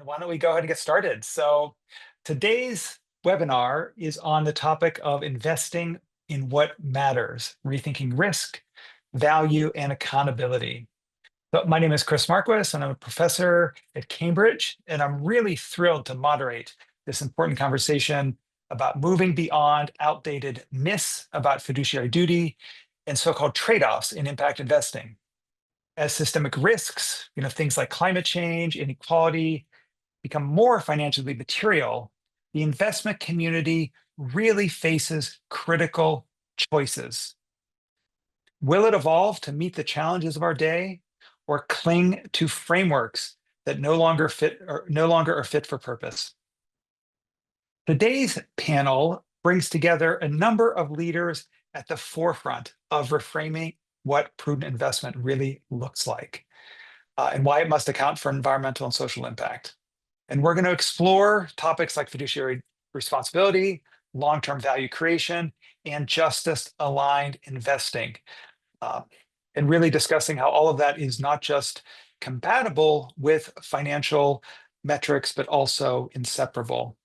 Why don't we go ahead and get started? So, today's webinar is on the topic of investing in what matters, rethinking risk, value, and accountability. So, my name is Chris Marquis, and I'm a professor at Cambridge, and I'm really thrilled to moderate this important conversation about moving beyond outdated myths about fiduciary duty and so-called trade-offs in impact investing. As systemic risks, things like climate change, inequality, become more financially material, the investment community really faces critical choices. Will it evolve to meet the challenges of our day or cling to frameworks that no longer are fit for purpose? Today's panel brings together a number of leaders at the forefront of reframing what prudent investment really looks like, and why it must account for environmental and social impact. And we're going to explore topics like fiduciary responsibility, long-term value creation, and justice-aligned investing, uh, and really discussing how all of that is not just compatible with financial metrics, but also inseparable.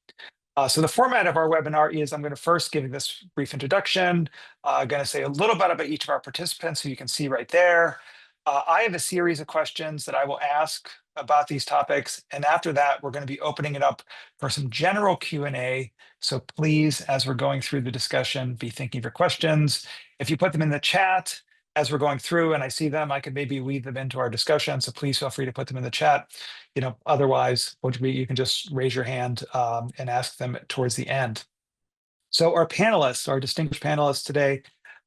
So the format of our webinar is I'm going to first give this brief introduction. I'm going to say a little bit about each of our participants, so you can see right there. I have a series of questions that I will ask about these topics, and after that, we're going to be opening it up for some general Q&A. So please, as we're going through the discussion, be thinking of your questions. If you put them in the chat as we're going through and I see them, I could maybe weave them into our discussion. So please feel free to put them in the chat. Otherwise, you can just raise your hand and ask them towards the end. So our distinguished panelists today,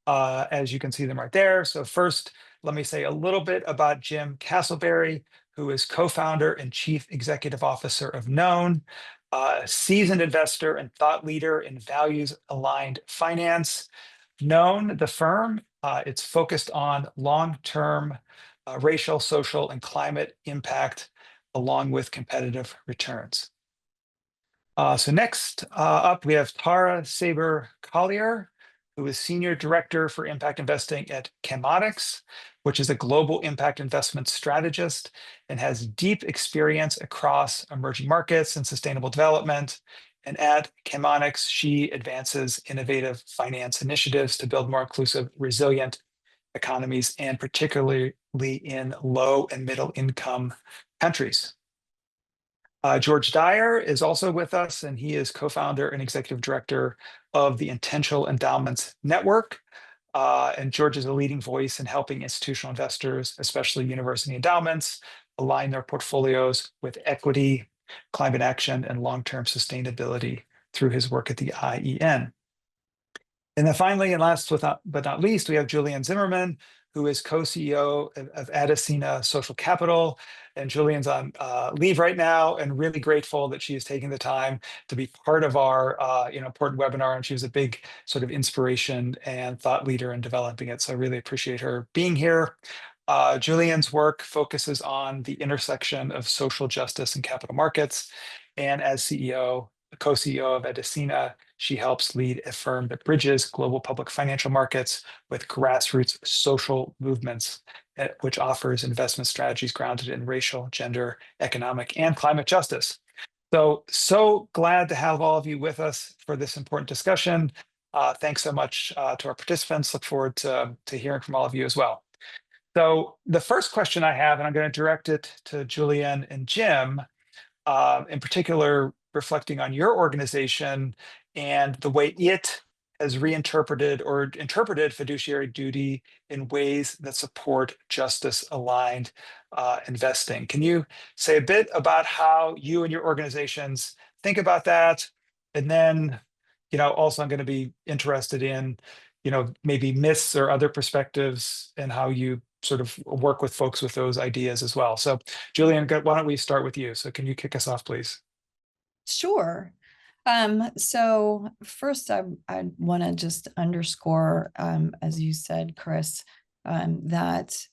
as you can see them right there. So first, let me say a little bit about Jim Castleberry, who is co-founder and chief executive officer of Known, a seasoned investor and thought leader in values-aligned finance. Known, the firm, it's focused on long-term racial, social, and climate impact, along with competitive returns. So next up, we have Tara Saber-Collier, who is Senior Director for Impact Investing at Chemonics, which is a global impact investment strategist and has deep experience across emerging markets and sustainable development. And at Chemonics, she advances innovative finance initiatives to build more inclusive, resilient economies, and particularly in low and middle income countries. George Dyer is also with us, and he is co-founder and executive director of the Intentional Endowments Network. And George is a leading voice in helping institutional investors, especially university endowments, align their portfolios with equity, climate action, and long-term sustainability through his work at the IEN. And then finally, and last but not least, we have Julian Zimmerman, who is co-CEO of Adesina Social Capital. And Julian's on leave right now, and really grateful that she is taking the time to be part of our important webinar. And she was a big sort of inspiration and thought leader in developing it. So I really appreciate her being here. Julian's work focuses on the intersection of social justice and capital markets. And as co-CEO of Adesina, she helps lead a firm that bridges global public financial markets with grassroots social movements, which offers investment strategies grounded in racial, gender, economic, and climate justice. So glad to have all of you with us for this important discussion. Thanks so much to our participants. Look forward to hearing from all of you as well. So the first question I have, and I'm going to direct it to Julian and Jim, in particular, reflecting on your organization and the way it has reinterpreted or interpreted fiduciary duty in ways that support justice-aligned investing. Can you say a bit about how you and your organizations think about that? And then, also I'm going to be interested in, maybe myths or other perspectives and how you sort of work with folks with those ideas as well. So Julian, why don't we start with you? So can you kick us off, please? Sure. So first, I want to just underscore, as you said, Chris, that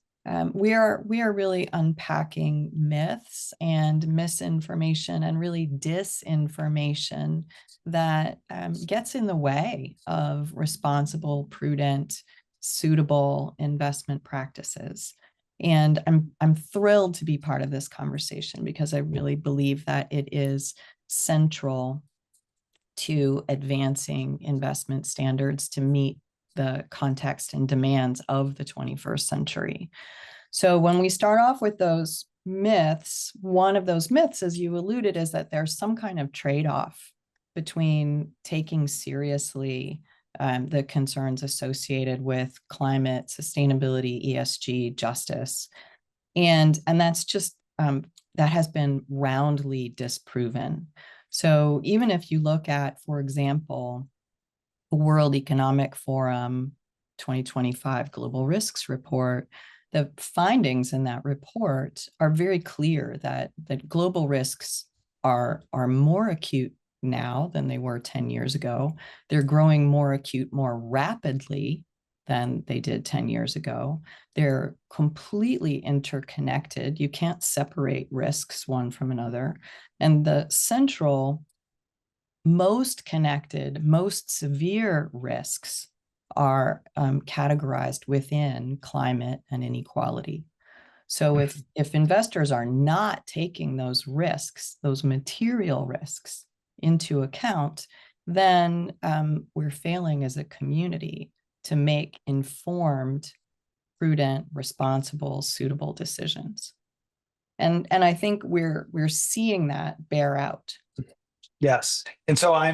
we are really unpacking myths and misinformation and really disinformation that gets in the way of responsible, prudent, suitable investment practices. And I'm thrilled to be part of this conversation because I really believe that it is central to advancing investment standards to meet the context and demands of the 21st century. So when we start off with those myths, one of those myths, as you alluded, is that there's some kind of trade-off between taking seriously the concerns associated with climate, sustainability, ESG, justice, and that's just that has been roundly disproven. So even if you look at, for example, the World Economic Forum 2025 Global Risks Report, the findings in that report are very clear that global risks are more acute now than they were 10 years ago. They're growing more acute more rapidly than they did 10 years ago. They're completely interconnected. You can't separate risks one from another. And the central, most connected, most severe risks are categorized within climate and inequality. So if investors are not taking those risks, those material risks into account, then we're failing as a community to make informed, prudent, responsible, suitable decisions. And I think we're seeing that bear out. Yes. And so I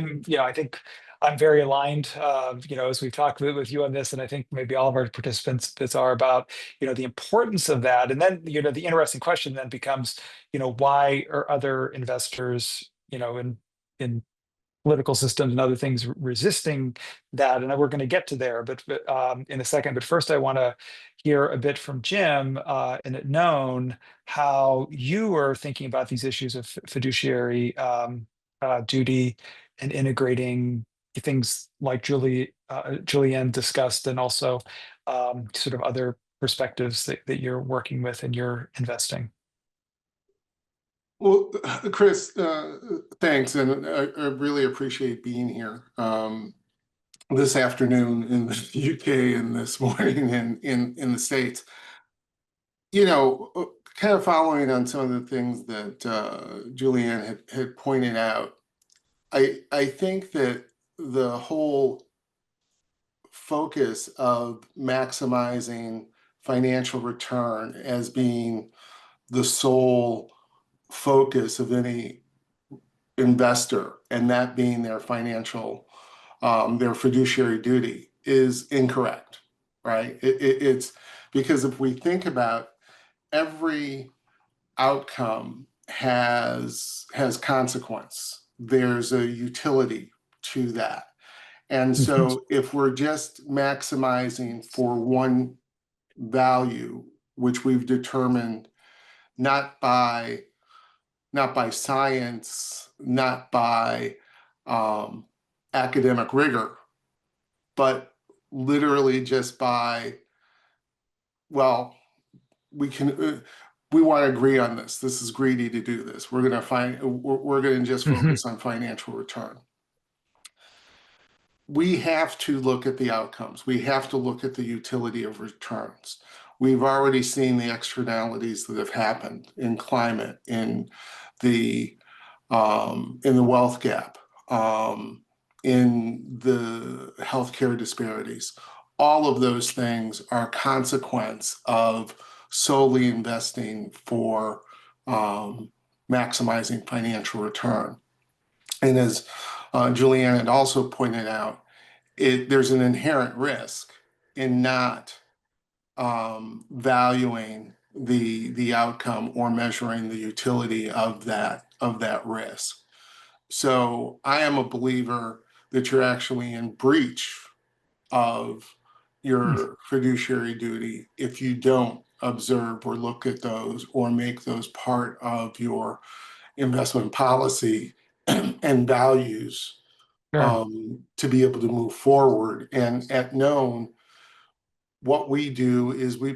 think I'm very aligned, as we've talked with you on this, and I think maybe all of our participants are about, the importance of that. And then, the interesting question then becomes, why are other investors, in political systems and other things resisting that? And we're going to get to there, but in a second. But first, I want to hear a bit from Jim and it known how you are thinking about these issues of fiduciary duty and integrating things like Julianne discussed, and also sort of other perspectives that you're working with in your investing. Well, Chris, thanks, and I really appreciate being here this afternoon in the UK and this morning in the States. Kind of following on some of the things that Julianne had pointed out, I think that the whole focus of maximizing financial return as being the sole focus of any investor, and that being their their fiduciary duty, is incorrect, right? It's because if we think about every outcome has consequence. There's a utility to that. And Mhm. so if we're just maximizing for one value, which we've determined not by science, not by academic rigor, but literally just by, well, we want to agree on this. This is greedy to do this. We're going to just Mhm. focus on financial return. We have to look at the outcomes. We have to look at the utility of returns. We've already seen the externalities that have happened in climate, in the wealth gap, in the healthcare disparities. All of those things are a consequence of solely investing for maximizing financial return. And as Julianne had also pointed out, there's an inherent risk in not valuing the outcome or measuring the utility of that risk. So I am a believer that you're actually in breach of your fiduciary duty if you don't observe or look at those or make those part of your investment policy and values Sure. to be able to move forward. And at Known, what we do is we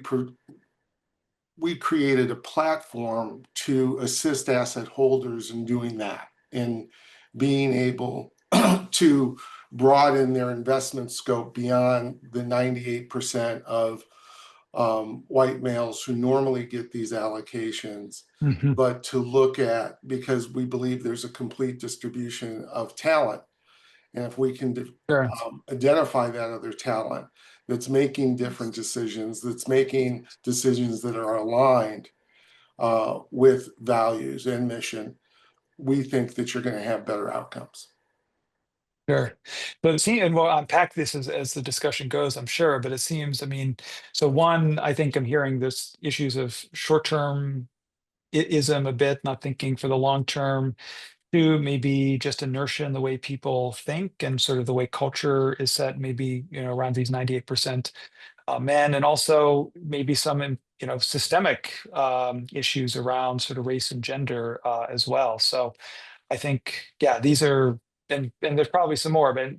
created a platform to assist asset holders in doing that and being able to broaden their investment scope beyond the 98% of white males who normally get these allocations, Mhm. but to look at, because we believe there's a complete distribution of talent. And if we can Sure. identify that other talent that's making different decisions, that's making decisions that are aligned with values and mission, we think that you're going to have better outcomes. Sure. But it seems, and we'll unpack this as the discussion goes, I'm sure, but it seems, I mean, so one, I think I'm hearing this issues of short-term ism a bit, not thinking for the long term. Two, maybe just inertia in the way people think and sort of the way culture is set, maybe, around these 98% men, and also maybe some, systemic issues around sort of race and gender as well. So I think, yeah, these are, and there's probably some more, but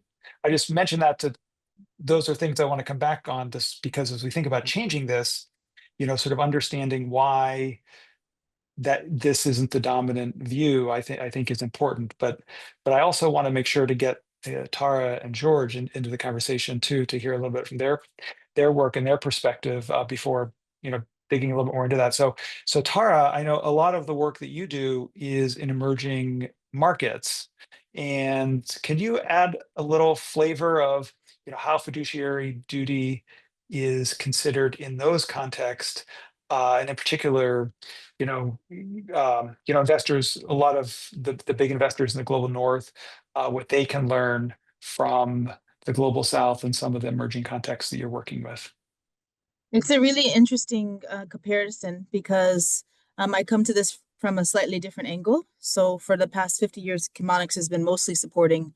I just mentioned that to, those are things I want to come back on this, because as we think about changing this, sort of understanding why that this isn't the dominant view, I think is important. But I also want to make sure to get Tara and George into the conversation too, to hear a little bit from their work and their perspective before digging a little bit more into that. So Tara, I know a lot of the work that you do is in emerging markets, and can you add a little flavor of how fiduciary duty is considered in those contexts, and in particular, investors, a lot of the big investors in the global north, what they can learn from the global south and some of the emerging contexts that you're working with. It's a really interesting comparison because I come to this from a slightly different angle. So for the past 50 years, Chemonics has been mostly supporting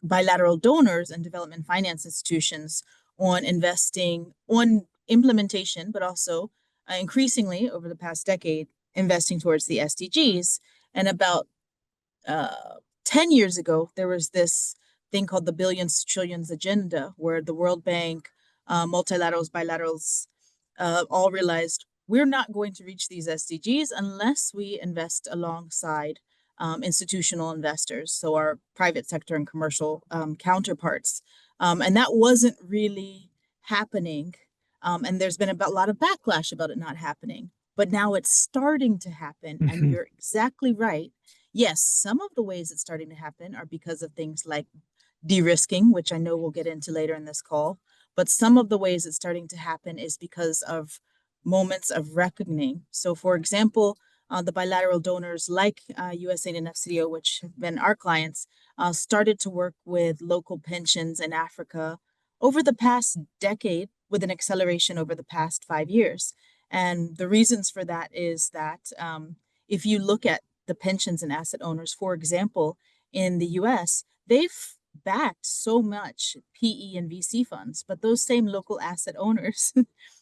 bilateral donors and development finance institutions on investing, on implementation, but also increasingly over the past decade, investing towards the SDGs. And about 10 years ago, there was this thing called the Billions to Trillions Agenda, where the World Bank, multilaterals, bilaterals, all realized we're not going to reach these SDGs unless we invest alongside institutional investors, so our private sector and commercial counterparts. And that wasn't really happening. And there's been a lot of backlash about it not happening. But now it's starting to happen. And Mhm. you're exactly right. Yes, some of the ways it's starting to happen are because of things like de-risking, which I know we'll get into later in this call. But some of the ways it's starting to happen is because of moments of reckoning. So, for example, the bilateral donors like USAID and FCDO, which have been our clients, started to work with local pensions in Africa over the past decade with an acceleration over the past 5 years. And the reasons for that is that if you look at the pensions and asset owners, for example, in the US, they've backed so much PE and VC funds, but those same local asset owners,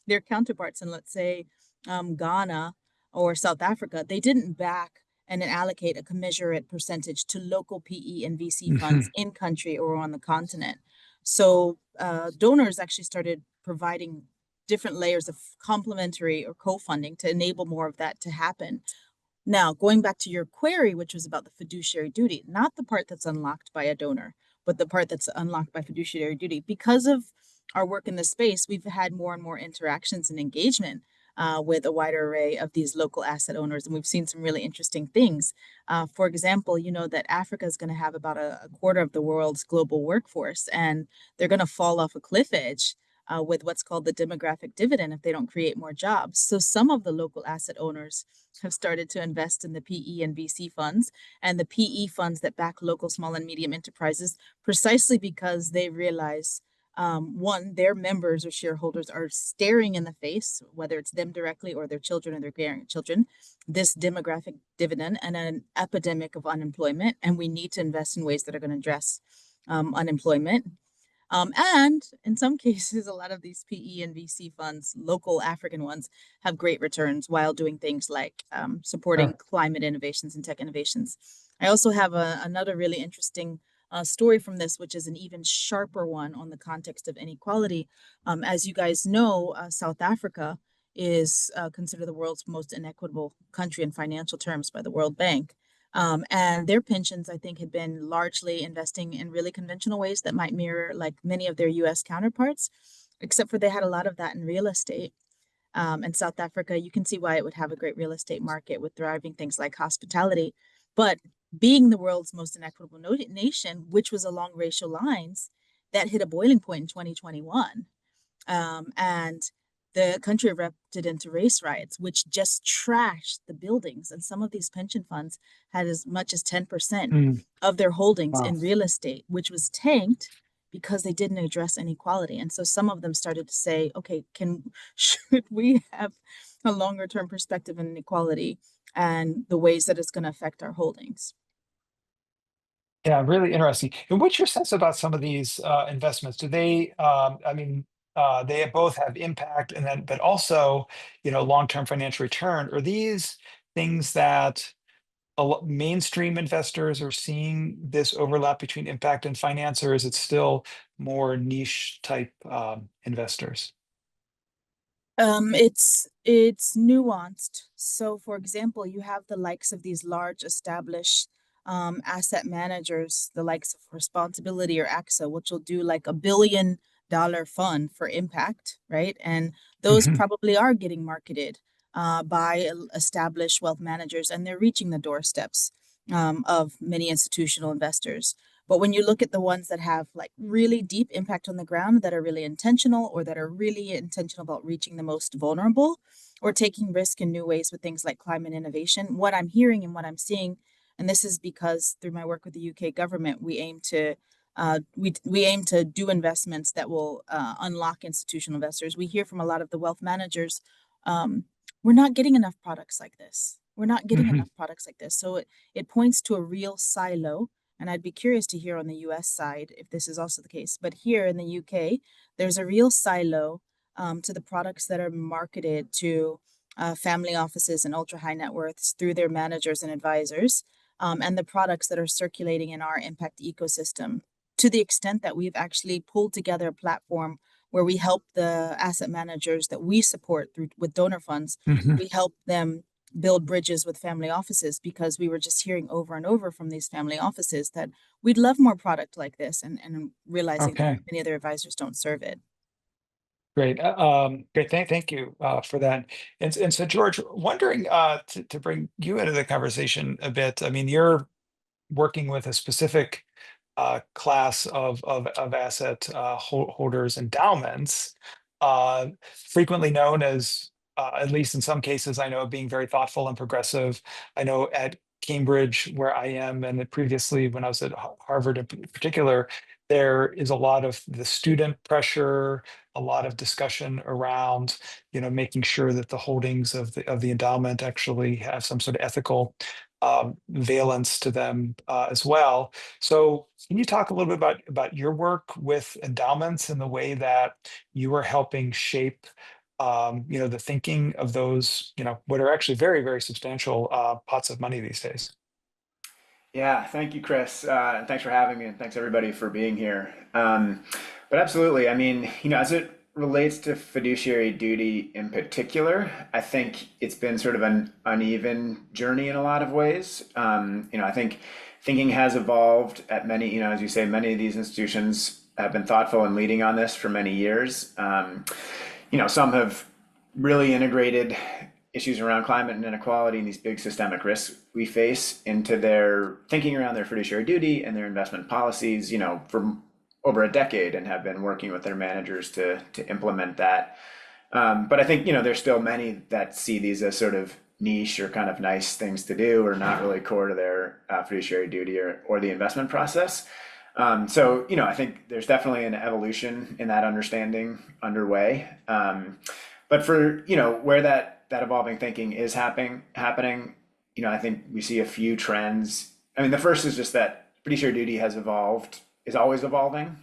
their counterparts in, let's say, Ghana or South Africa, they didn't back and allocate a commensurate percentage to local PE and VC funds Mhm. in country or on the continent. So donors actually started providing different layers of complementary or co-funding to enable more of that to happen. Now, going back to your query, which was about the fiduciary duty, not the part that's unlocked by a donor, but the part that's unlocked by fiduciary duty. Because of our work in this space, we've had more and more interactions and engagement with a wider array of these local asset owners, and we've seen some really interesting things. For example, you know that Africa is going to have about a quarter of the world's global workforce, and they're going to fall off a cliff edge with what's called the demographic dividend if they don't create more jobs. So some of the local asset owners have started to invest in the PE and VC funds and the PE funds that back local small and medium enterprises precisely because they realize one, their members or shareholders are staring in the face, whether it's them directly or their children or their grandchildren, this demographic dividend and an epidemic of unemployment. And we need to invest in ways that are going to address unemployment. And in some cases, a lot of these PE and VC funds, local African ones, have great returns while doing things like supporting Sure. climate innovations and tech innovations. I also have another really interesting story from this, which is an even sharper one on the context of inequality. As you guys know, South Africa is considered the world's most inequitable country in financial terms by the World Bank. And their pensions, I think, had been largely investing in really conventional ways that might mirror like many of their US counterparts. except for they had a lot of that in real estate. And South Africa, you can see why it would have a great real estate market with thriving things like hospitality. But being the world's most inequitable nation, which was along racial lines, that hit a boiling point in 2021. And the country erupted into race riots, which just trashed the buildings. And some of these pension funds had as much as 10% Mm, of their holdings wow. in real estate, which was tanked because they didn't address inequality. And so some of them started to say, okay, should we have a longer term perspective on inequality and the ways that it's going to affect our holdings? Yeah, really interesting. And what's your sense about some of these investments? Do they, I mean, they both have impact and then, but also, long-term financial return. Are these things that mainstream investors are seeing this overlap between impact and finance, or is it still more niche type investors? It's nuanced. So, for example, you have the likes of these large established asset managers, the likes of Responsibility or AXA, which will do like $1 billion fund for impact, right? And those Hmm. probably are getting marketed by established wealth managers, and they're reaching the doorsteps of many institutional investors. But when you look at the ones that have like really deep impact on the ground, that are really intentional, or that are really intentional about reaching the most vulnerable or taking risk in new ways with things like climate innovation, what I'm hearing and what I'm seeing, and this is because through my work with the UK government, we aim to we aim to do investments that will unlock institutional investors. We hear from a lot of the wealth managers, um, we're not getting enough products like this. We're not getting Hmm. enough products like this. So it points to a real silo, and I'd be curious to hear on the US side if this is also the case. But here in the UK, there's a real silo to the products that are marketed to family offices and ultra high net worths through their managers and advisors, and the products that are circulating in our impact ecosystem, to the extent that we've actually pulled together a platform where we help the asset managers that we support through with donor funds, Hmm. we help them build bridges with family offices, because we were just hearing over and over from these family offices that we'd love more product like this, and realizing that Okay. many other advisors don't serve it. Great. Great. Thank you for that. And so, George, wondering to bring you into the conversation a bit. I mean, you're working with a specific class of asset holders, endowments, frequently known as, at least in some cases, I know, being very thoughtful and progressive. I know at Cambridge, where I am, and previously when I was at Harvard in particular, there is a lot of the student pressure, a lot of discussion around, making sure that the holdings of the endowment actually have some sort of ethical valence to them as well. So, can you talk a little bit about your work with endowments and the way that you are helping shape, the thinking of those, what are actually very, very substantial pots of money these days? Yeah, thank you, Chris. And thanks for having me, and thanks everybody for being here. But absolutely, I mean, as it relates to fiduciary duty in particular, I think it's been sort of an uneven journey in a lot of ways. I think thinking has evolved at many, as you say, many of these institutions have been thoughtful and leading on this for many years. Some have really integrated issues around climate and inequality and these big systemic risks we face into their thinking around their fiduciary duty and their investment policies, for over a decade, and have been working with their managers to implement that. But I think, there's still many that see these as sort of niche or kind of nice things to do, or not really core to their fiduciary duty or the investment process. So, I think there's definitely an evolution in that understanding underway. But for, where that evolving thinking is happening, I think we see a few trends. I mean, the first is just that fiduciary duty has evolved, is always evolving.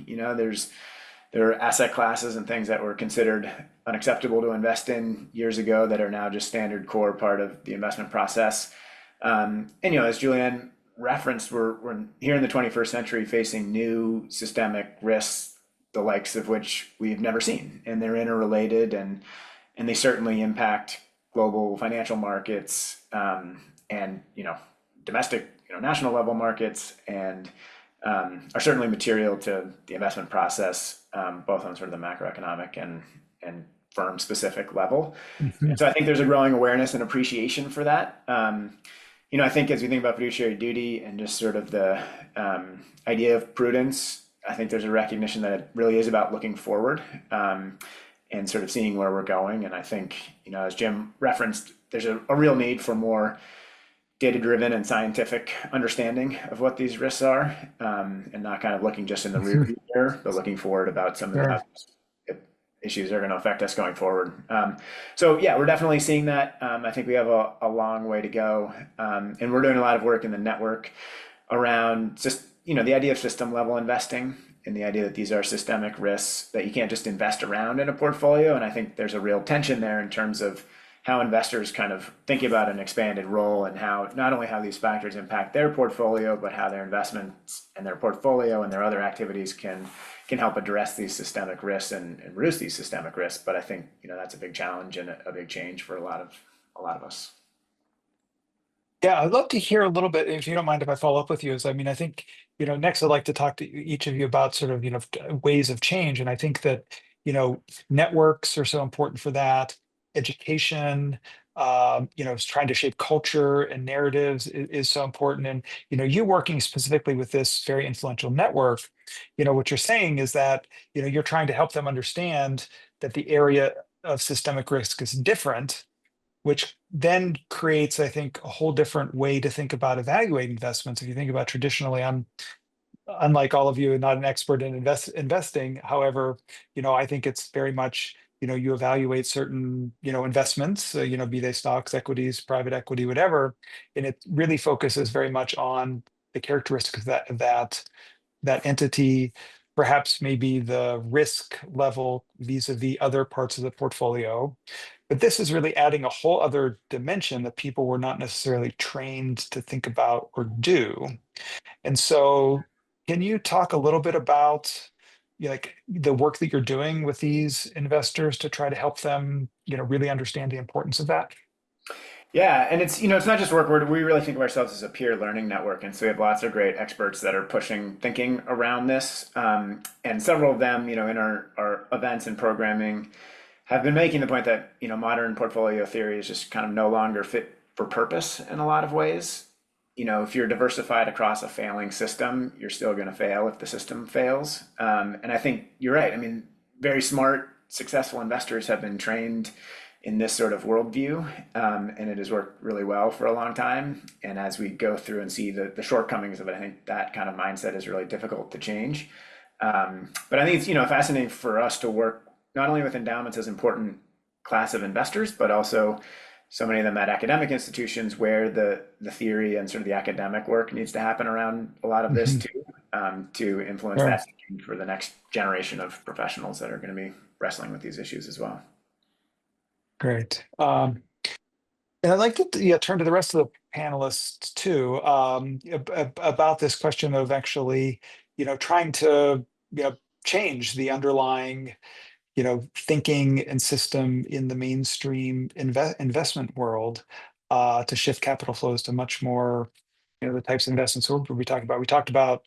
There are asset classes and things that were considered unacceptable to invest in years ago that are now just standard core part of the investment process. And as Julianne referenced, we're here in the 21st century facing new systemic risks, the likes of which we've never seen, and they're interrelated, and they certainly impact global financial markets, and domestic, national level markets, and are certainly material to the investment process, both on sort of the macroeconomic and firm specific level. Mhm. And so I think there's a growing awareness and appreciation for that. I think as we think about fiduciary duty and just sort of the idea of prudence, I think there's a recognition that it really is about looking forward and sort of seeing where we're going. And I think, as Jim referenced, there's a real need for more data-driven and scientific understanding of what these risks are, and not kind of looking just in the rear view mirror, but looking forward about some of Sure. the issues that are going to affect us going forward. So yeah, we're definitely seeing that. I think we have a long way to go, and we're doing a lot of work in the network around just the idea of system level investing and the idea that these are systemic risks that you can't just invest around in a portfolio. And I think there's a real tension there in terms of how investors kind of think about an expanded role and how not only how these factors impact their portfolio, but how their investments and their portfolio and their other activities can help address these systemic risks and reduce these systemic risks. But I think that's a big challenge and a big change for a lot of us. Yeah, I'd love to hear a little bit, if you don't mind if I follow up with you. I think, next I'd like to talk to each of you about sort of, ways of change. And I think that, networks are so important for that. Education, is trying to shape culture and narratives is so important. And, you working specifically with this very influential network, what you're saying is that, you're trying to help them understand that the area of systemic risk is different, which then creates, I think, a whole different way to think about evaluating investments. If you think about traditionally, I'm unlike all of you, not an expert in investing. However, I think it's very much, you evaluate certain, investments, be they stocks, equities, private equity, whatever, and it really focuses very much on the characteristics of that entity, perhaps maybe the risk level vis-a-vis other parts of the portfolio. But this is really adding a whole other dimension that people were not necessarily trained to think about or do. And so, can you talk a little bit about like the work that you're doing with these investors to try to help them, really understand the importance of that? Yeah, and it's not just work. We really think of ourselves as a peer learning network, and so we have lots of great experts that are pushing thinking around this. And several of them, in our events and programming, have been making the point that modern portfolio theory is just kind of no longer fit for purpose in a lot of ways. If you're diversified across a failing system, you're still going to fail if the system fails. And I think you're right. I mean, very smart, successful investors have been trained in this sort of worldview, and it has worked really well for a long time. And as we go through and see the shortcomings of it, I think that kind of mindset is really difficult to change. But I think it's fascinating for us to work not only with endowments as important class of investors, but also so many of them at academic institutions where the theory and sort of the academic work needs to happen around a lot of this Mhm. too, to influence Sure. that thinking for the next generation of professionals that are going to be wrestling with these issues as well. Great. And I'd like to turn to the rest of the panelists too, about this question of actually, trying to, change the underlying, thinking and system in the mainstream investment world, to shift capital flows to much more, the types of investments we talked about. We talked about,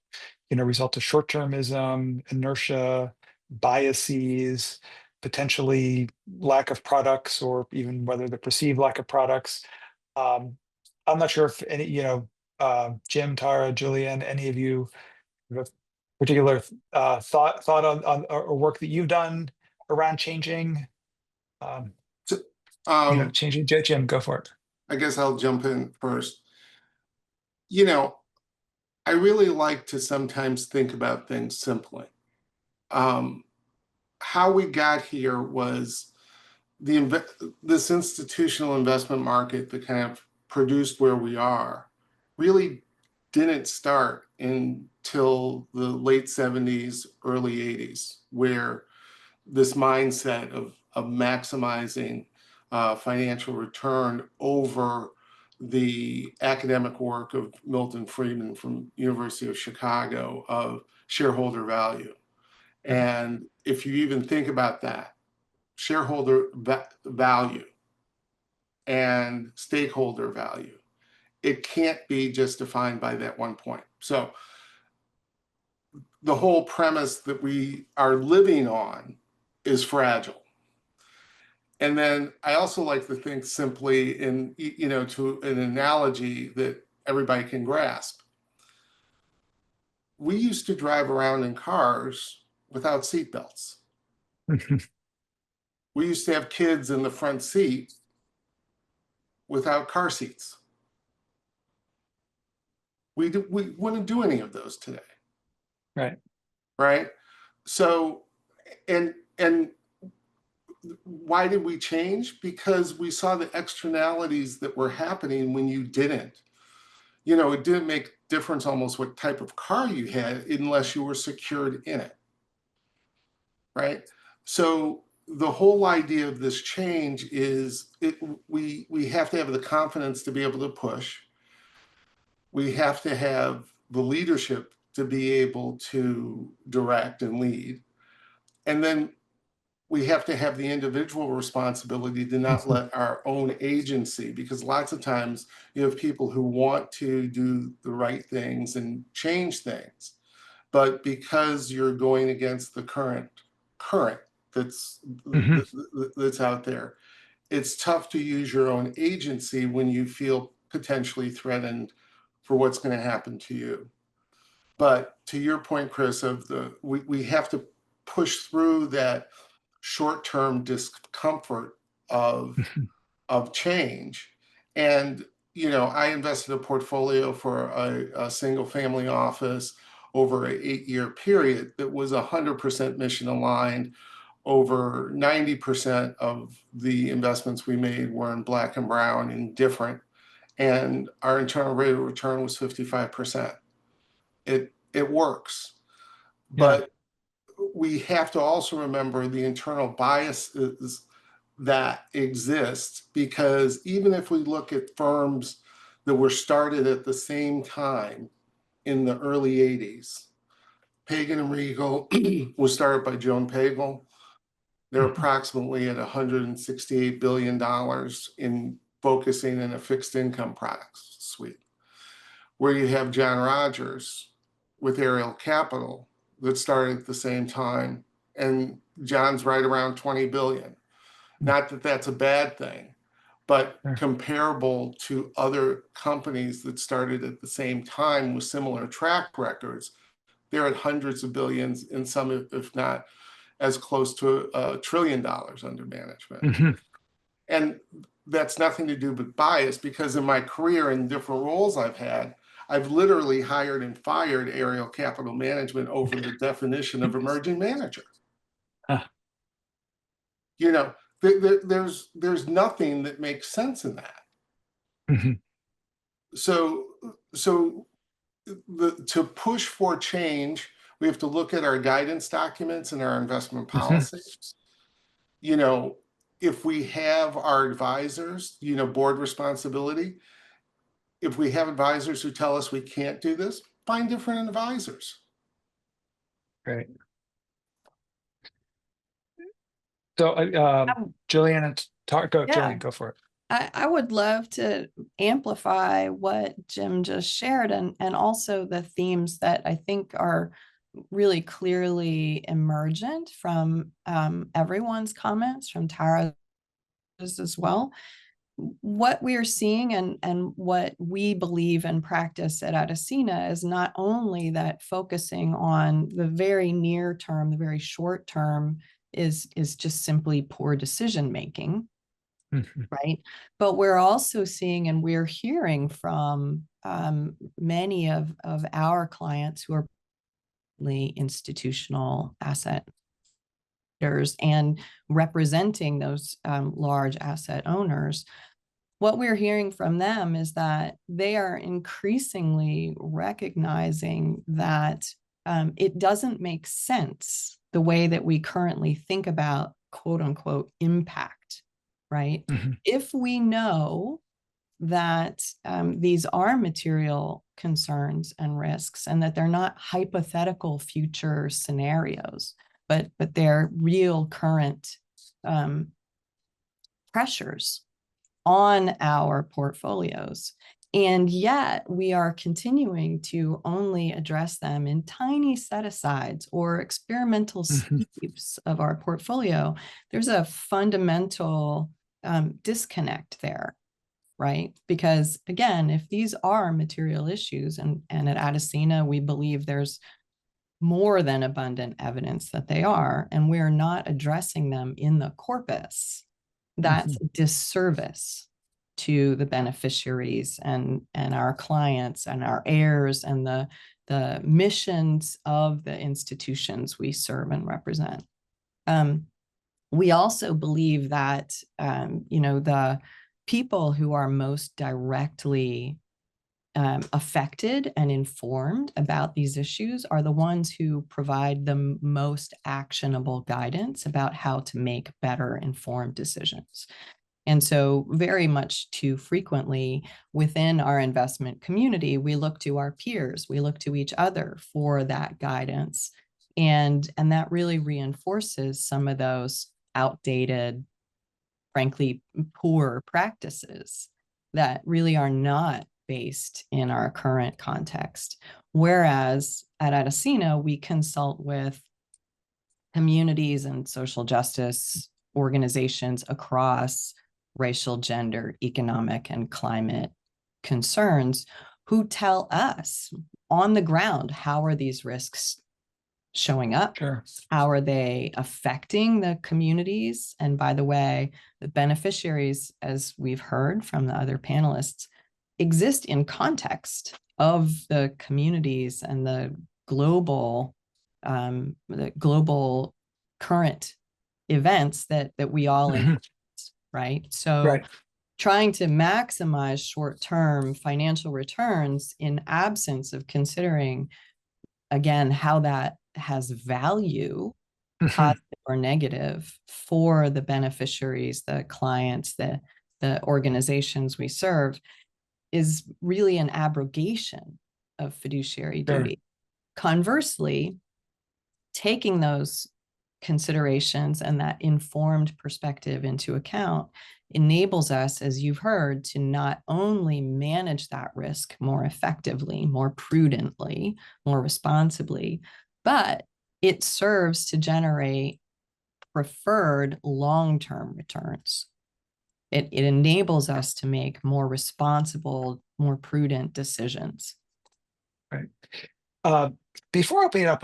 result of short-termism, inertia, biases, potentially lack of products, or even whether the perceived lack of products. Um, I'm not sure if any, Jim, Tara, Julian, any of you have a particular thought on or work that you've done around changing, um, So, um, changing. Jim, go for it. I guess I'll jump in first. You know, I really like to sometimes think about things simply. Um, how we got here was this institutional investment market that kind of produced where we are really didn't start until the late 70s, early 80s, where this mindset of maximizing financial return over the academic work of Milton Friedman from University of Chicago of shareholder value. And if you even think about that, shareholder value and stakeholder value, it can't be just defined by that one point. So the whole premise that we are living on is fragile. And then I also like to think simply in, to an analogy that everybody can grasp. We used to drive around in cars without seatbelts. We used to have kids in the front seat without car seats. We wouldn't do any of those today. Right. Right. So, and why did we change? Because we saw the externalities that were happening when you didn't. It didn't make difference almost what type of car you had unless you were secured in it. Right. So the whole idea of this change is we have to have the confidence to be able to push. We have to have the leadership to be able to direct and lead. And then we have to have the individual responsibility to not let our own agency, because lots of times you have people who want to do the right things and change things, but because you're going against the current that's that's out there, it's tough to use your own agency when you feel potentially threatened for what's going to happen to you. But to your point, Chris, we have to push through that short-term discomfort of change. And I invested a portfolio for a single family office over an 8-year period that was 100% mission aligned. Over 90% of the investments we made were in black and brown and different, and our internal rate of return was 55%. It works, but we have to also remember the internal biases that exist, because even if we look at firms that were started at the same time in the early 80s, Pagan and Regal was started by Joan Pagel. They're approximately at $168 billion in focusing in a fixed income product suite. Where you have John Rogers with Ariel Capital that started at the same time, and John's right around 20 billion. Not that that's a bad thing, but comparable to other companies that started at the same time with similar track records, they're at hundreds of billions, and some, if not as close to $1 trillion under management. And that's nothing to do with bias, because in my career in different roles I've had, I've literally hired and fired Ariel Capital Management over the definition of emerging manager. There's nothing that makes sense in that. So to push for change, we have to look at our guidance documents and our investment policies. If we have our advisors, board responsibility, if we have advisors who tell us we can't do this, find different advisors. Right. So, Jillian, Jillian, go for it. I would love to amplify what Jim just shared, and also the themes that I think are really clearly emergent from everyone's comments, from Tara's as well. What we are seeing and what we believe and practice at Adesina is not only that focusing on the very near term, the very short term is just simply poor decision making, right? But we're also seeing, and we're hearing from many of our clients who are institutional asset and representing those large asset owners. What we're hearing from them is that they are increasingly recognizing that it doesn't make sense the way that we currently think about quote unquote impact, right? If we know that these are material concerns and risks, and that they're not hypothetical future scenarios, but they're real current pressures on our portfolios. And yet we are continuing to only address them in tiny set-asides or experimental Mhm. sleeves of our portfolio. There's a fundamental disconnect there, right? Because again, if these are material issues, and at Adesina, we believe there's more than abundant evidence that they are, and we're not addressing them in the corpus, that's Mhm. a disservice to the beneficiaries and our clients and our heirs and the missions of the institutions we serve and represent. We also believe that the people who are most directly affected and informed about these issues are the ones who provide the most actionable guidance about how to make better informed decisions. And so, very much too frequently within our investment community, we look to our peers, we look to each other for that guidance. And that really reinforces some of those outdated, frankly, poor practices that really are not based in our current context. Whereas at Adesina, we consult with communities and social justice organizations across racial, gender, economic, and climate concerns who tell us on the ground, how are these risks showing up? Sure. How are they affecting the communities? And by the way, the beneficiaries, as we've heard from the other panelists, exist in context of the communities and the global current events that we all Mhm. influence, right? So Right. trying to maximize short-term financial returns in absence of considering, again, how that has value, Mhm. positive or negative, for the beneficiaries, the clients, the organizations we serve, is really an abrogation of fiduciary Sure. duty. Conversely, taking those considerations and that informed perspective into account enables us, as you've heard, to not only manage that risk more effectively, more prudently, more responsibly, but it serves to generate preferred long-term returns. It enables us to make more responsible, more prudent decisions. Right. Uh, Before opening up,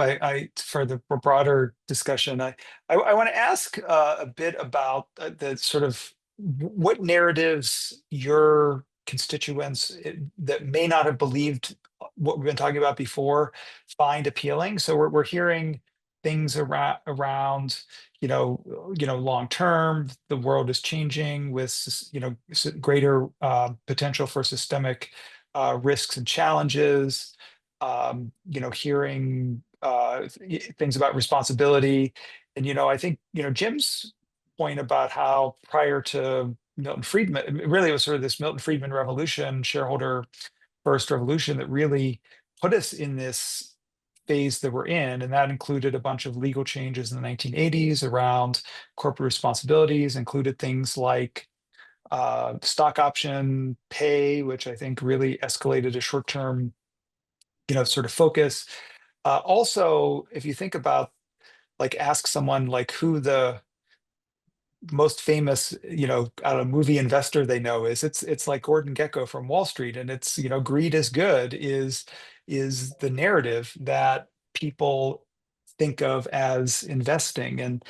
for the broader discussion, I want to ask a bit about the sort of what narratives your constituents that may not have believed what we've been talking about before find appealing. So we're hearing things around long term, the world is changing with greater potential for systemic risks and challenges, hearing things about responsibility. And, I think, Jim's point about how prior to Milton Friedman, really it was sort of this Milton Friedman revolution, shareholder first revolution, that really put us in this phase that we're in. And that included a bunch of legal changes in the 1980s around corporate responsibilities, included things like stock option pay, which I think really escalated a short-term sort of focus. Also, if you think about, like, ask someone like who the most famous, I don't know, movie investor they know is, it's like Gordon Gekko from Wall Street, and it's, greed is good is the narrative that people think of as investing. And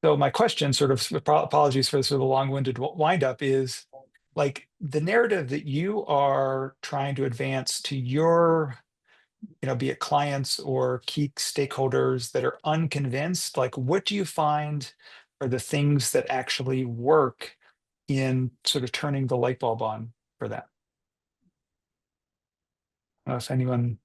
so my question, sort of, apologies for the sort of long-winded wind up, is like the narrative that you are trying to advance to your be it clients or key stakeholders that are unconvinced, like what do you find are the things that actually work in sort of turning the light bulb on for that? If anyone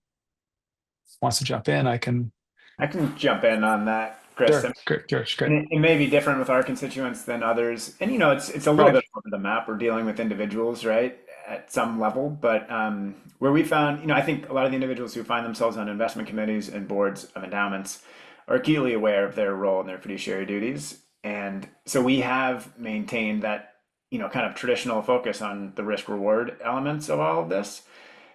wants to jump in, I can. I can jump in on that, Chris. Sure, great, George, great. And it may be different with our constituents than others. And it's a little Right. bit over the map. We're dealing with individuals, right, at some level. But where we found, I think a lot of the individuals who find themselves on investment committees and boards of endowments are acutely aware of their role and their fiduciary duties. And so we have maintained that kind of traditional focus on the risk reward elements of all of this.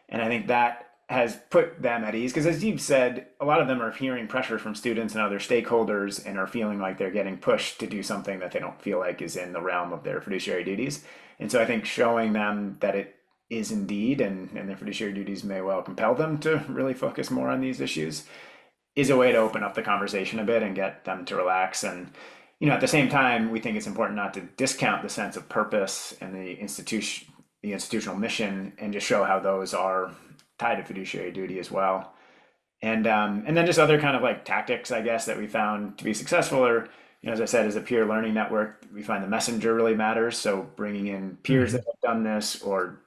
And I think that has put them at ease because, as you've said, a lot of them are hearing pressure from students and other stakeholders and are feeling like they're getting pushed to do something that they don't feel like is in the realm of their fiduciary duties. And so I think showing them that it is indeed, and their fiduciary duties may well compel them to really focus more on these issues, is a way to open up the conversation a bit and get them to relax. And at the same time, we think it's important not to discount the sense of purpose and the institutional mission, and just show how those are tied to fiduciary duty as well. And then just other kind of like tactics, I guess, that we found to be successful are, as I said, as a peer learning network, we find the messenger really matters. So bringing in peers that have done this, or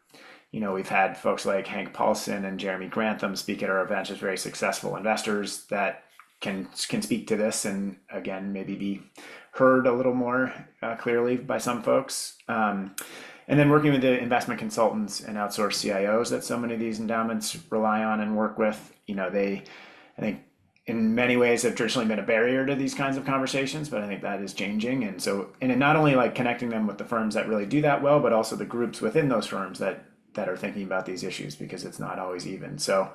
we've had folks like Hank Paulson and Jeremy Grantham speak at our events as very successful investors that can speak to this, and again, maybe be heard a little more clearly by some folks. And then working with the investment consultants and outsourced CIOs that so many of these endowments rely on and work with, I think in many ways have traditionally been a barrier to these kinds of conversations, but I think that is changing. And so, and it not only like connecting them with the firms that really do that well, but also the groups within those firms that are thinking about these issues, because it's not always even. So,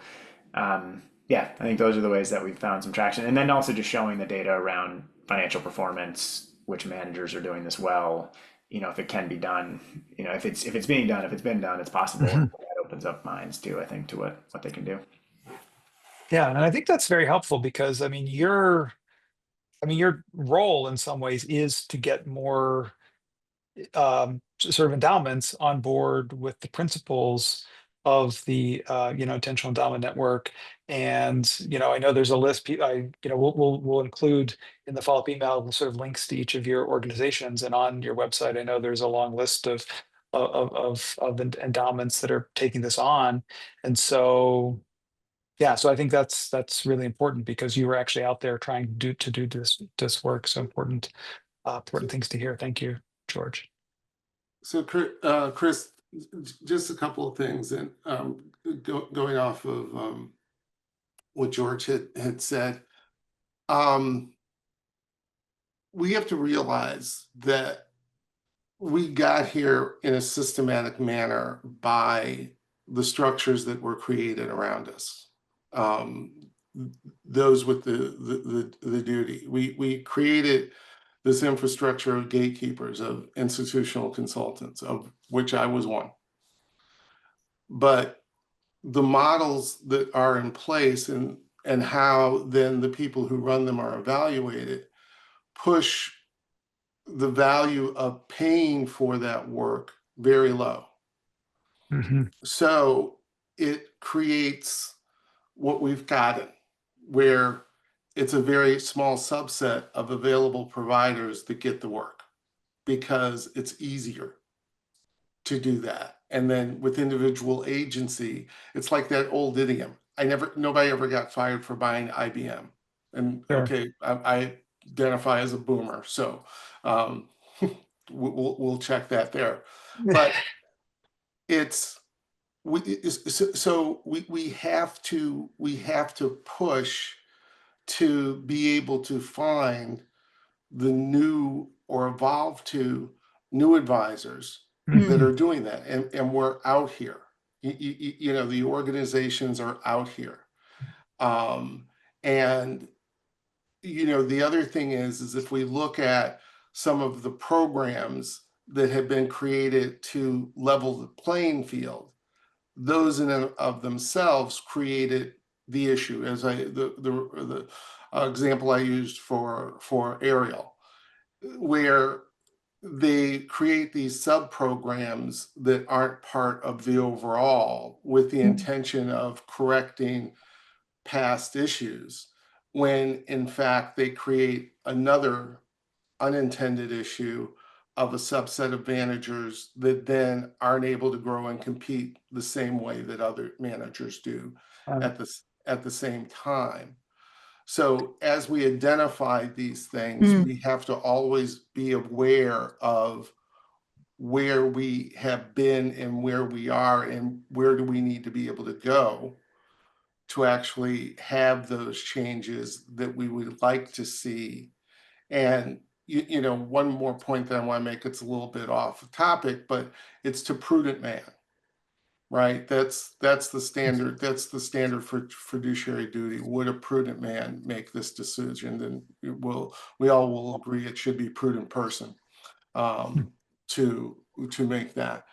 yeah, I think those are the ways that we've found some traction. And then also just showing the data around financial performance, which managers are doing this well, if it can be done, if it's being done, if it's been done, it's possible. That opens up minds too, I think, to what they can do. Yeah, and I think that's very helpful because your role in some ways is to get more sort of endowments on board with the principles of the intentional endowment network. And I know there's a list. We'll include in the follow-up email sort of links to each of your organizations, and on your website I know there's a long list of endowments that are taking this on. And so yeah, so I think that's really important because you were actually out there trying to do this work. So important things to hear. Thank you, George. So, Chris, just a couple of things, and going off of what George had said, we have to realize that we got here in a systematic manner by the structures that were created around us. Those with the duty. We created this infrastructure of gatekeepers, of institutional consultants, of which I was one. But the models that are in place and how then the people who run them are evaluated push the value of paying for that work very low. So it creates what we've gotten, where it's a very small subset of available providers that get the work because it's easier to do that. And then with individual agency, it's like that old idiom. Nobody ever got fired for buying IBM. And Sure. okay, I identify as a boomer, so we'll check that there. But we have to push to be able to find the new or evolve to new advisors that are doing that, and we're out here. The organizations are out here, and the other thing is if we look at some of the programs that have been created to level the playing field, those in and of themselves created the issue. As the example I used for Ariel, where they create these sub programs that aren't part of the overall with the intention of correcting past issues, when in fact they create another unintended issue of a subset of managers that then aren't able to grow and compete the same way that other managers do at the same time. So as we identify these things, we have to always be aware of where we have been and where we are and where do we need to be able to go to actually have those changes that we would like to see. And you know, one more point that I want to make, it's a little bit off topic, but it's to prudent man, right? That's the standard. That's the standard for fiduciary duty. Would a prudent man make this decision? Then we all will agree it should be prudent person to make that.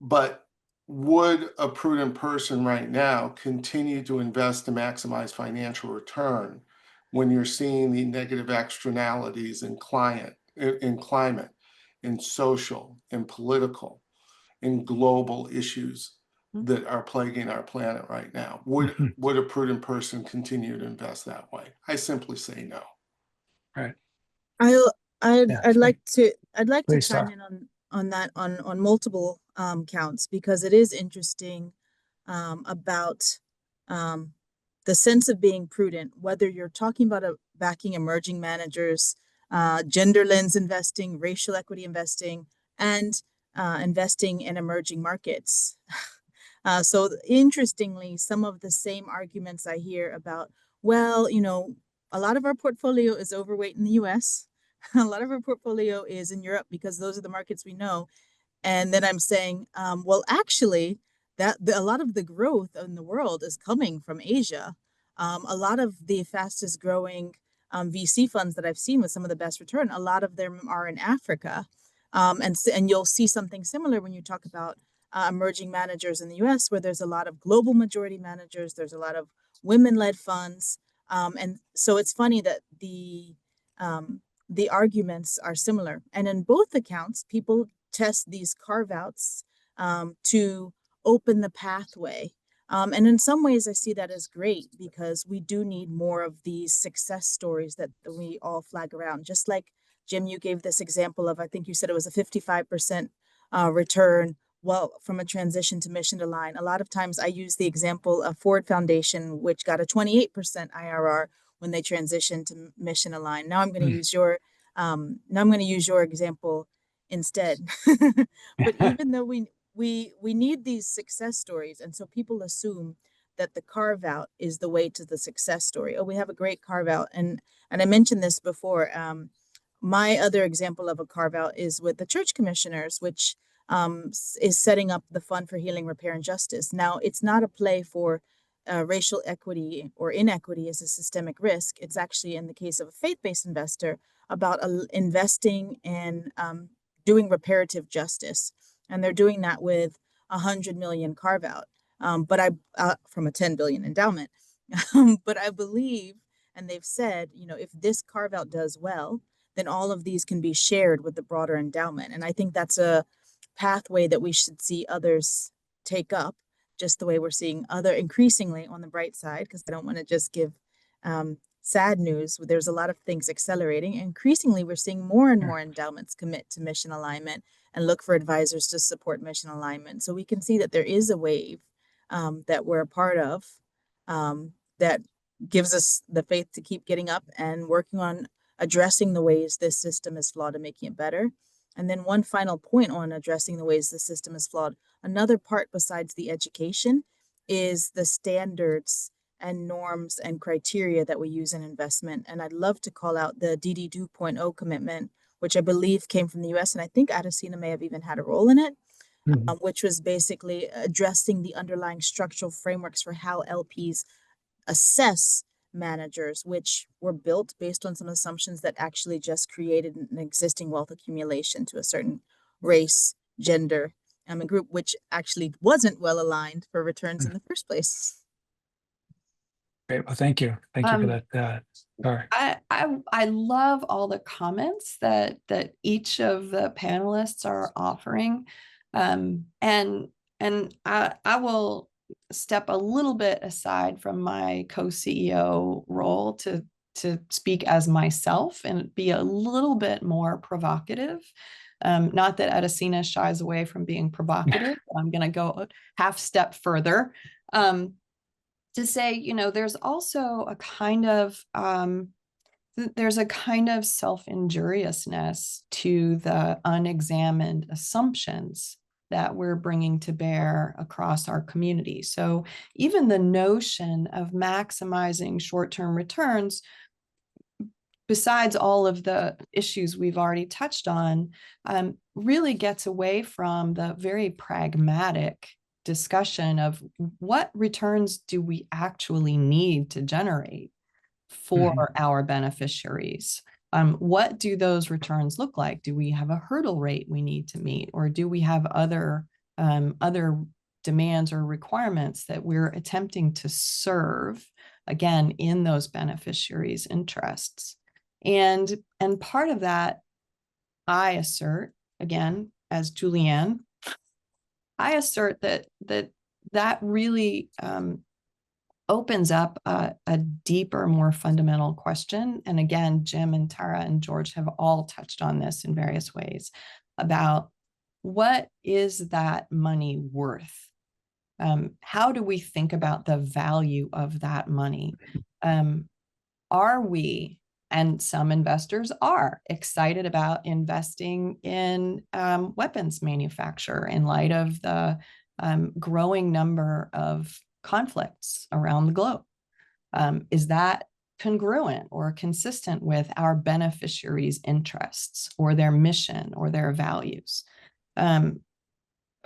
But would a prudent person right now continue to invest to maximize financial return when you're seeing the negative externalities in climate, in social, in political, in global issues that are plaguing our planet right now? Would a prudent person continue to invest that way? I simply say no. Right. I'll Yeah. I'd like to Please, chime Star. in on that on multiple counts, because it is interesting about the sense of being prudent, whether you're talking about backing emerging managers, gender lens investing, racial equity investing, and investing in emerging markets. So interestingly, some of the same arguments I hear about, well, you know, a lot of our portfolio is overweight in the US. A lot of our portfolio is in Europe because those are the markets we know. And then I'm saying, well, actually, a lot of the growth in the world is coming from Asia. A lot of the fastest growing VC funds that I've seen with some of the best return, a lot of them are in Africa. And you'll see something similar when you talk about emerging managers in the US, where there's a lot of global majority managers, there's a lot of women-led funds. And so it's funny that the arguments are similar. And in both accounts, people test these carve-outs to open the pathway. And in some ways, I see that as great, because we do need more of these success stories that we all flag around. Just like, Jim, you gave this example of, I think you said it was a 55% return, well, from a transition to mission aligned. A lot of times I use the example of Ford Foundation, which got a 28% IRR when they transitioned to mission aligned. Now I'm going to use your example instead. But even though we need these success stories, and so people assume that the carve out is the way to the success story. Oh, we have a great carve out, and I mentioned this before. My other example of a carve out is with the church commissioners, which is setting up the Fund for Healing, Repair, and Justice. Now, it's not a play for racial equity or inequity as a systemic risk. It's actually, in the case of a faith-based investor, about investing in doing reparative justice. And they're doing that with 100 million carve out, but from a 10 billion endowment. But I believe, and they've said, you know, if this carve out does well, then all of these can be shared with the broader endowment. And I think that's a pathway that we should see others take up, just the way we're seeing other increasingly on the bright side, because I don't want to just give sad news. There's a lot of things accelerating. Increasingly, we're seeing more and more endowments commit to mission alignment and look for advisors to support mission alignment. So we can see that there is a wave that we're a part of that gives us the faith to keep getting up and working on addressing the ways this system is flawed and making it better. And then one final point on addressing the ways the system is flawed. Another part besides the education is the standards and norms and criteria that we use in investment. And I'd love to call out the DD 2.0 commitment, which I believe came from the US. And I think Adesina may have even had a role in it, which was basically addressing the underlying structural frameworks for how LPs assess managers, which were built based on some assumptions that actually just created an existing wealth accumulation to a certain race, gender, a group, which actually wasn't well aligned for returns in the first place. Great. Well, thank you. Thank you for that. Sorry. I love all the comments that each of the panelists are offering. And I will step a little bit aside from my co-CEO role to speak as myself and be a little bit more provocative. Not that Adesina shies away from being provocative. I'm going to go half step further to say, you know, there's also a kind of self-injuriousness to the unexamined assumptions that we're bringing to bear across our community. So even the notion of maximizing short-term returns besides all of the issues we've already touched on, really gets away from the very pragmatic discussion of what returns do we actually need to generate for our beneficiaries. What do those returns look like? Do we have a hurdle rate we need to meet, or do we have other demands or requirements that we're attempting to serve, again, in those beneficiaries' interests? And part of that, I assert, again, as Julianne, I assert that really opens up a deeper, more fundamental question. And again, Jim and Tara and George have all touched on this in various ways about what is that money worth? How do we think about the value of that money? Are we, and some investors are, excited about investing in weapons manufacture in light of the growing number of conflicts around the globe? Is that congruent or consistent with our beneficiaries' interests or their mission or their values?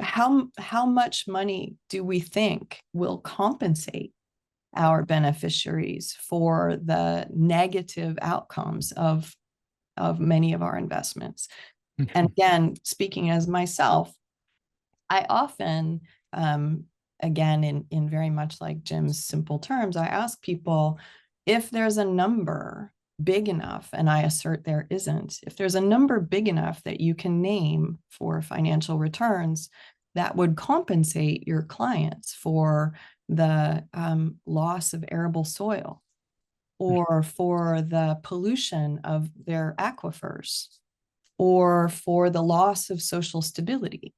How much money do we think will compensate our beneficiaries for the negative outcomes of many of our investments? And again, speaking as myself, I often, again, in very much like Jim's simple terms, I ask people if there's a number big enough, and I assert there isn't, if there's a number big enough that you can name for financial returns that would compensate your clients for the loss of arable soil or for the pollution of their aquifers or for the loss of social stability.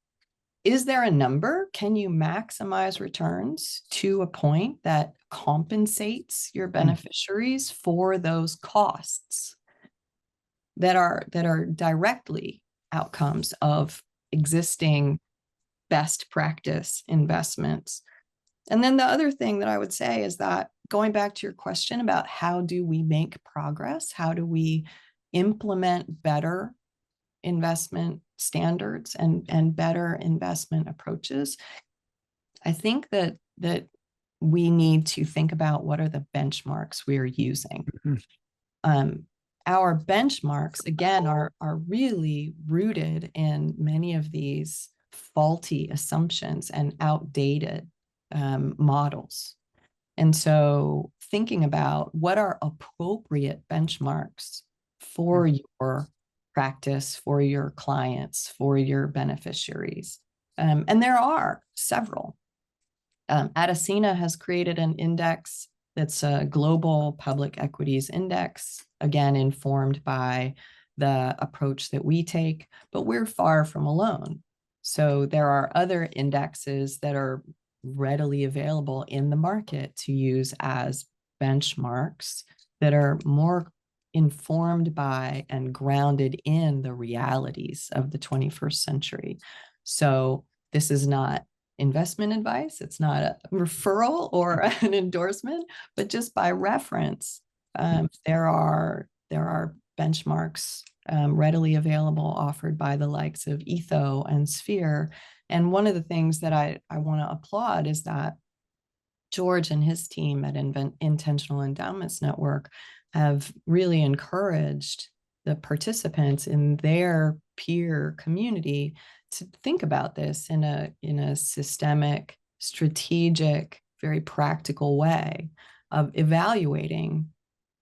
Is there a number? Can you maximize returns to a point that compensates your beneficiaries for those costs that are directly outcomes of existing best practice investments? And then the other thing that I would say is that, going back to your question about how do we make progress, how do we implement better investment standards and better investment approaches, I think that we need to think about what are the benchmarks we're using. Our benchmarks, again, are really rooted in many of these faulty assumptions and outdated models. And so thinking about what are appropriate benchmarks for your practice, for your clients, for your beneficiaries. And there are several. Adesina has created an index that's a global public equities index, again, informed by the approach that we take, but we're far from alone. So there are other indexes that are readily available in the market to use as benchmarks that are more informed by and grounded in the realities of the 21st century. So this is not investment advice. It's not a referral or an endorsement, but just by reference, there are benchmarks readily available offered by the likes of Etho and Sphere. And one of the things that I want to applaud is that George and his team at Intentional Endowments Network have really encouraged the participants in their peer community to think about this in a systemic, strategic, very practical way of evaluating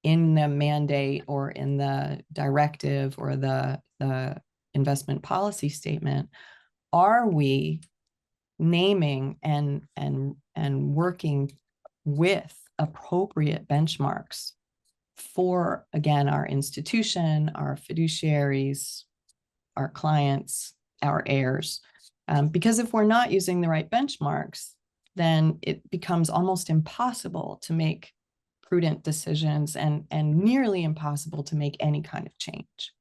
in the mandate or in the directive or the investment policy statement, are we naming and working with appropriate benchmarks for, again, our institution, our fiduciaries, our clients, our heirs? Because if we're not using the right benchmarks, then it becomes almost impossible to make prudent decisions and nearly impossible to make any kind of change.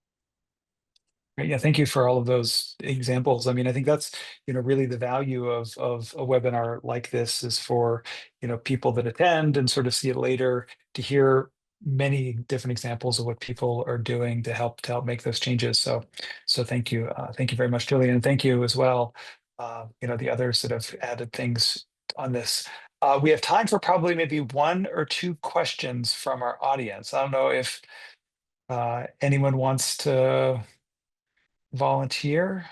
Yeah, thank you for all of those examples. I mean, I think that's, really the value of a webinar like this is for, people that attend and sort of see it later to hear many different examples of what people are doing to help make those changes. So thank you. Thank you very much, Julian. And thank you as well. The others that have added things on this. We have time for probably maybe one or two questions from our audience. I don't know if anyone wants to volunteer.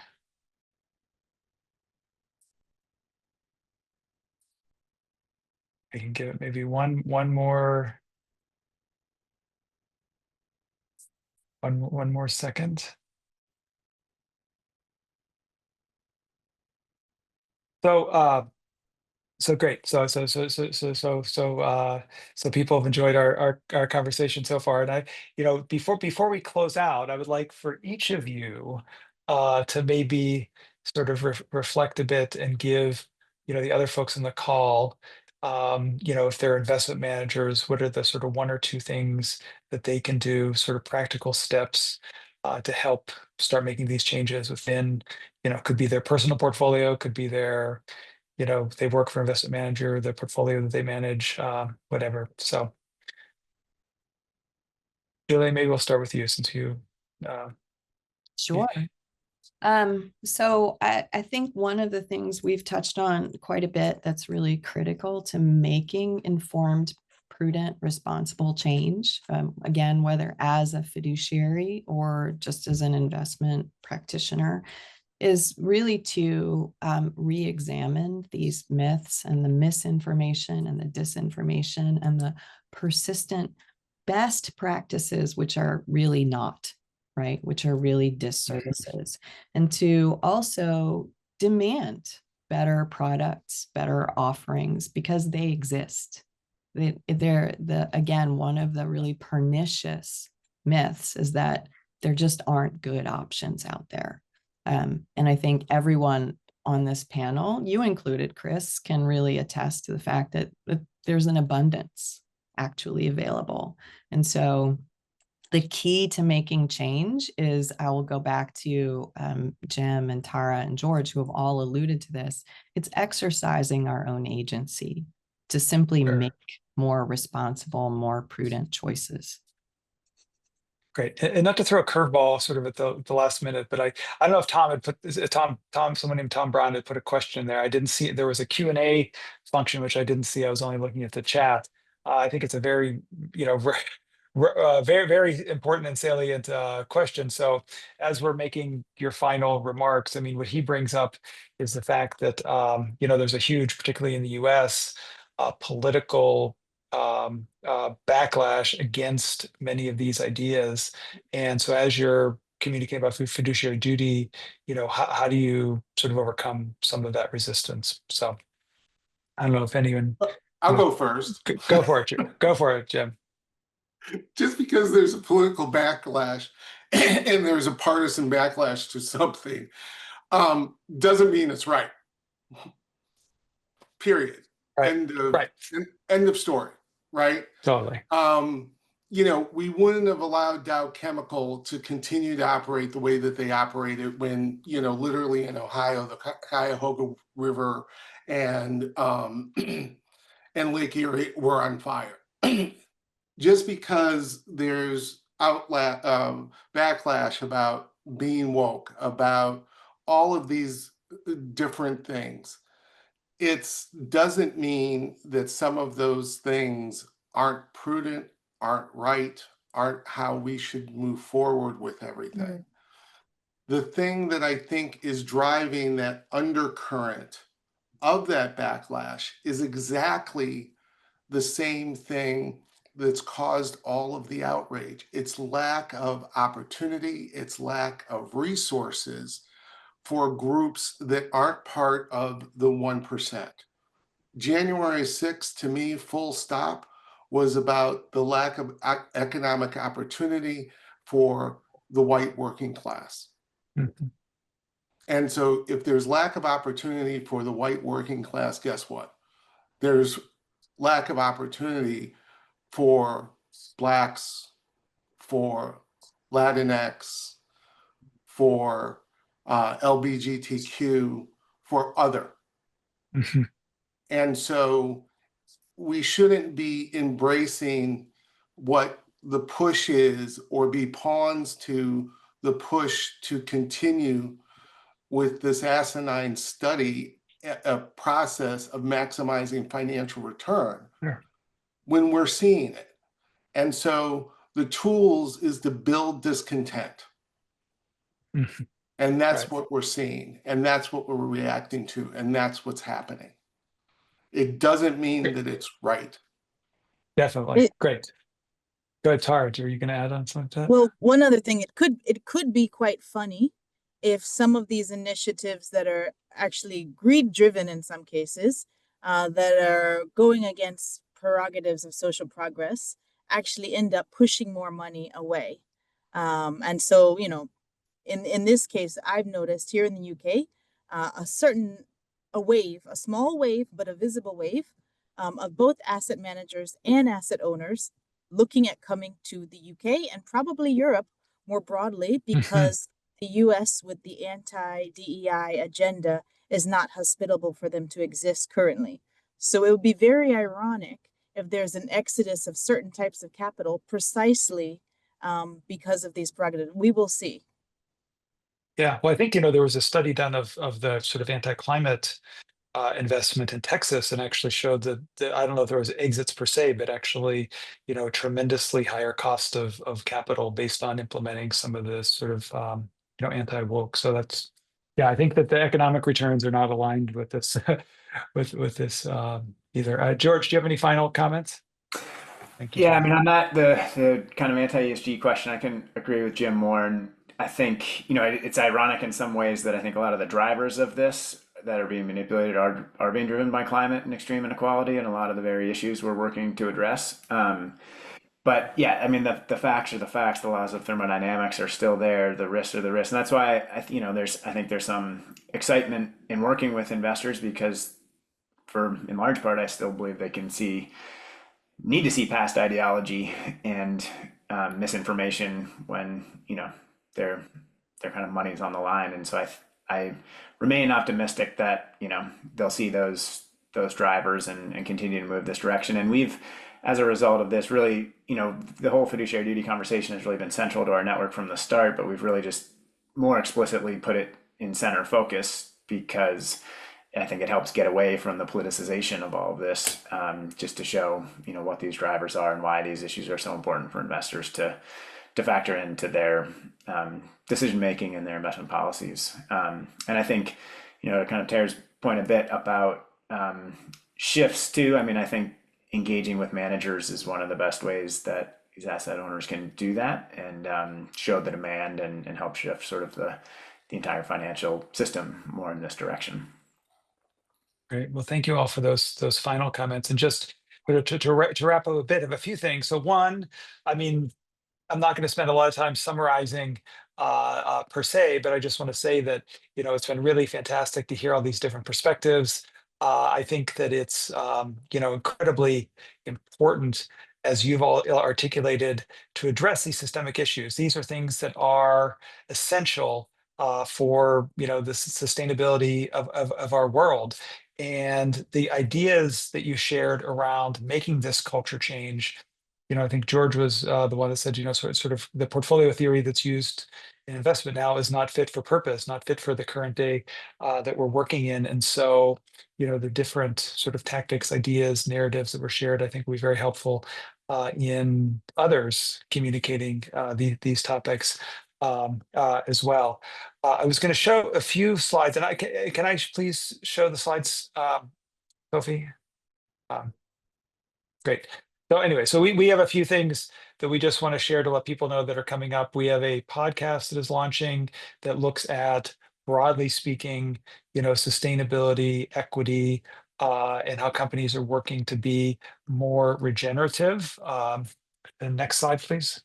I can give it maybe one more one more second. So great. So people have enjoyed our conversation so far. And before we close out, I would like for each of you to maybe sort of reflect a bit and give the other folks in the call, if they're investment managers, what are the sort of one or two things that they can do, sort of practical steps to help start making these changes within, could be their personal portfolio, could be their they work for investment manager, the portfolio that they manage, whatever. So, Julie, maybe we'll start with you since you. Sure. So I think one of the things we've touched on quite a bit that's really critical to making informed, prudent, responsible change, again, whether as a fiduciary or just as an investment practitioner, is really to re-examine these myths and the misinformation and the disinformation and the persistent best practices, which are really not, right? Which are really disservices. And to also demand better products, better offerings, because they exist. They're again, one of the really pernicious myths is that there just aren't good options out there. And I think everyone on this panel, you included, Chris, can really attest to the fact that there's an abundance actually available. And so the key to making change is, I will go back to Jim and Tara and George, who have all alluded to this. It's exercising our own agency to simply make more responsible, more prudent choices. Great. And not to throw a curveball sort of at the last minute, but I don't know if Tom had put someone named Tom Brown had put a question there. I didn't see it. There was a Q&A function, which I didn't see. I was only looking at the chat. I think it's a very, very, very important and salient question. So as we're making your final remarks, I mean, what he brings up is the fact that, there's a huge, particularly in the US, political backlash against many of these ideas. And so as you're communicating about fiduciary duty, how do you sort of overcome some of that resistance? So I don't know if anyone. I'll go first. Go for it. Go for it, Jim. Just because there's a political backlash and there's a partisan backlash to something doesn't mean it's right. Period. Right. End of story. Right. Totally. We wouldn't have allowed Dow Chemical to continue to operate the way that they operated when, literally in Ohio, the Cuyahoga River and Lake Erie were on fire. Just because there's backlash about being woke, about all of these different things, it doesn't mean that some of those things aren't prudent, aren't right, aren't how we should move forward with everything. Mm-hmm. The thing that I think is driving that undercurrent of that backlash is exactly the same thing that's caused all of the outrage. It's lack of opportunity, it's lack of resources for groups that aren't part of the 1%. January 6th, to me, full stop, was about the lack of economic opportunity for the white working class. Mm-hmm. And so if there's lack of opportunity for the white working class, guess what? There's lack of opportunity for Blacks, for Latinx, for LGBTQ, for other. Mm-hmm. And so we shouldn't be embracing what the push is, or be pawns to the push to continue with this asinine study, a process of maximizing financial return Sure. when we're seeing it. And so the tools is to build discontent. Mhm. And that's Right. what we're seeing. And that's what we're reacting to. And that's what's happening. It doesn't mean Great. that it's right. Definitely. Great. Go ahead, Tarj. Are you going to add on something to that? Well, one other thing, it could be quite funny if some of these initiatives that are actually greed driven in some cases, that are going against prerogatives of social progress, actually end up pushing more money away. And so, in this case, I've noticed here in the UK, a small wave, but a visible wave, of both asset managers and asset owners looking at coming to the UK and probably Europe more broadly, because the US, with the anti-DEI agenda, is not hospitable for them to exist currently. So it would be very ironic if there's an exodus of certain types of capital precisely, because of these prerogatives. We will see. Yeah. Well, I think, there was a study done of the sort of anti-climate investment in Texas, and actually showed that I don't know if there was exits per se, but actually, tremendously higher cost of capital based on implementing some of the sort of, anti-woke. So that's, yeah, I think that the economic returns are not aligned with this, with this either. George, do you have any final comments? Thank you, Yeah, I George. mean, on that, the kind of anti-ESG question, I can agree with Jim more. And I think, it's ironic in some ways that I think a lot of the drivers of this that are being manipulated are being driven by climate and extreme inequality and a lot of the very issues we're working to address. But yeah, I mean, the facts are the facts. The laws of thermodynamics are still there. The risks are the risks, and that's why I think there's some excitement in working with investors, because in large part, I still believe they can need to see past ideology and misinformation when their kind of money's on the line. And so I remain optimistic that they'll see those drivers and continue to move this direction. And we've, as a result of this, really, the whole fiduciary duty conversation has really been central to our network from the start, but we've really just more explicitly put it in center focus, because I think it helps get away from the politicization of all of this, just to show what these drivers are and why these issues are so important for investors to factor into their decision making and their investment policies. And I think kind of Tara's point a bit about shifts too. I mean, I think engaging with managers is one of the best ways that these asset owners can do that and show the demand and help shift sort of the entire financial system more in this direction. Great. Well, thank you all for those final comments. And just to wrap up a bit of a few things. So one, I mean, I'm not going to spend a lot of time summarizing per se, but I just want to say that it's been really fantastic to hear all these different perspectives. I think that it's incredibly important, as you've all articulated, to address these systemic issues. These are things that are essential for the sustainability of our world. And the ideas that you shared around making this culture change, I think George was the one that said, sort of the portfolio theory that's used in investment now is not fit for purpose, not fit for the current day that we're working in. And so, the different sort of tactics, ideas, narratives that were shared, I think will be very helpful in others communicating these topics as well. I was going to show a few slides, and can I please show the slides, Sophie? Great. So anyway, so we have a few things that we just want to share to let people know that are coming up. We have a podcast that is launching that looks at, broadly speaking, sustainability, equity, and how companies are working to be more regenerative. The next slide, please.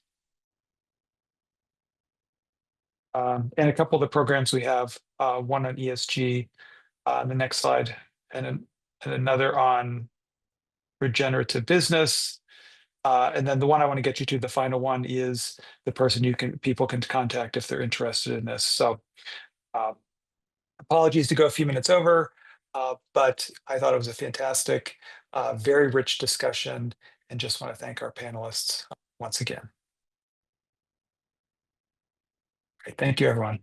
And a couple of the programs we have, one on ESG, the next slide, and another on regenerative business. And then the one I want to get you to, the final one, is the person people can contact if they're interested in this. So apologies to go a few minutes over, but I thought it was a fantastic, very rich discussion, and just want to thank our panelists. once again. Great. Thank you, everyone.